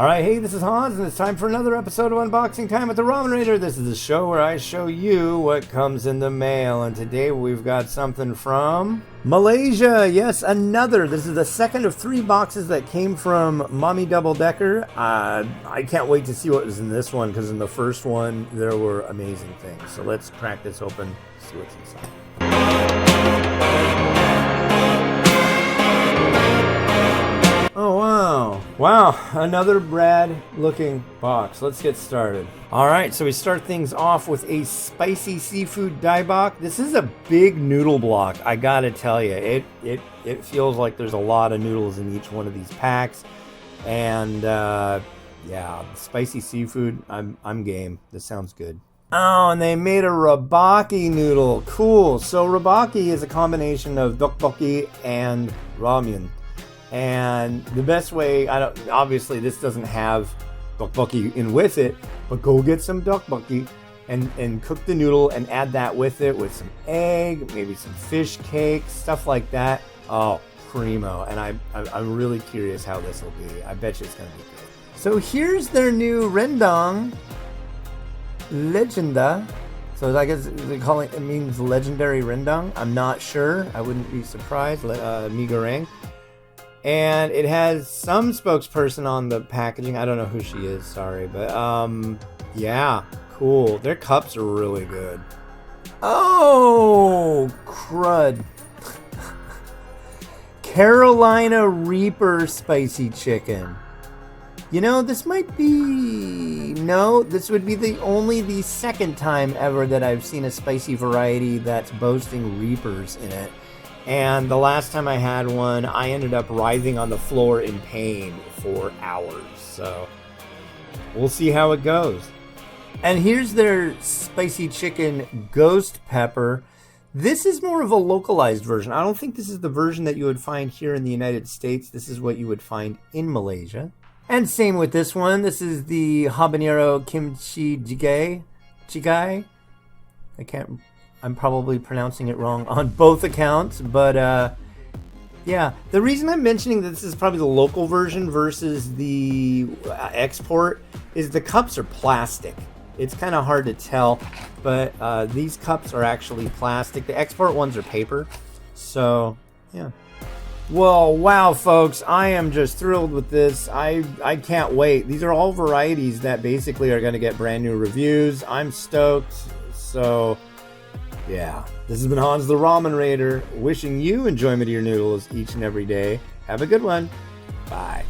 Alright, hey, this is Hans, and it's time for another episode of Unboxing Time with the Ramen Raider. This is the show where I show you what comes in the mail, and today we've got something from Malaysia. Yes, another. This is the second of 3 boxes that came from Mamee Double Decker. I can't wait to see what was in this one, because in the first one, there were amazing things. So let's crack this open, see what's inside. Oh, wow. Wow, another Brad looking box. Let's get started. All right, so we start things off with a spicy seafood daibak. This is a big noodle block, I gotta tell you. It feels like there's a lot of noodles in each one of these packs. And yeah, spicy seafood, I'm game. This sounds good. Oh, and they made a Rabaki noodle. Cool. So Rabaki is a combination of tteokbokki and ramen. And the best way, obviously this doesn't have tteokbokki in with it, but go get some tteokbokki and cook the noodle and add that with it with some egg, maybe some fish cake, stuff like that. Oh, primo. And I'm really curious how this will be. I bet you it's going to be good. So here's their new Rendang Legenda. So I guess they call it means legendary Rendang. I'm not sure. I wouldn't be surprised. Mi goreng. And it has some spokesperson on the packaging. I don't know who she is, sorry. But, yeah, cool. Their cups are really good. Oh, crud. Carolina Reaper spicy chicken. You know, this might be... No, this would be the second time ever that I've seen a spicy variety that's boasting Reapers in it. And the last time I had one, I ended up writhing on the floor in pain for hours. So we'll see how it goes. And here's their spicy chicken ghost pepper. This is more of a localized version. I don't think this is the version that you would find here in the United States. This is what you would find in Malaysia. And same with this one. This is the Habanero Kimchi Jigai. I'm probably pronouncing it wrong on both accounts, but yeah. The reason I'm mentioning that this is probably the local version versus the export is the cups are plastic. It's kind of hard to tell, but these cups are actually plastic. The export ones are paper, so yeah. Well, wow, folks, I am just thrilled with this. I can't wait. These are all varieties that basically are going to get brand new reviews. I'm stoked, so... yeah, this has been Hans the Ramen Raider, wishing you enjoyment of your noodles each and every day. Have a good one. Bye.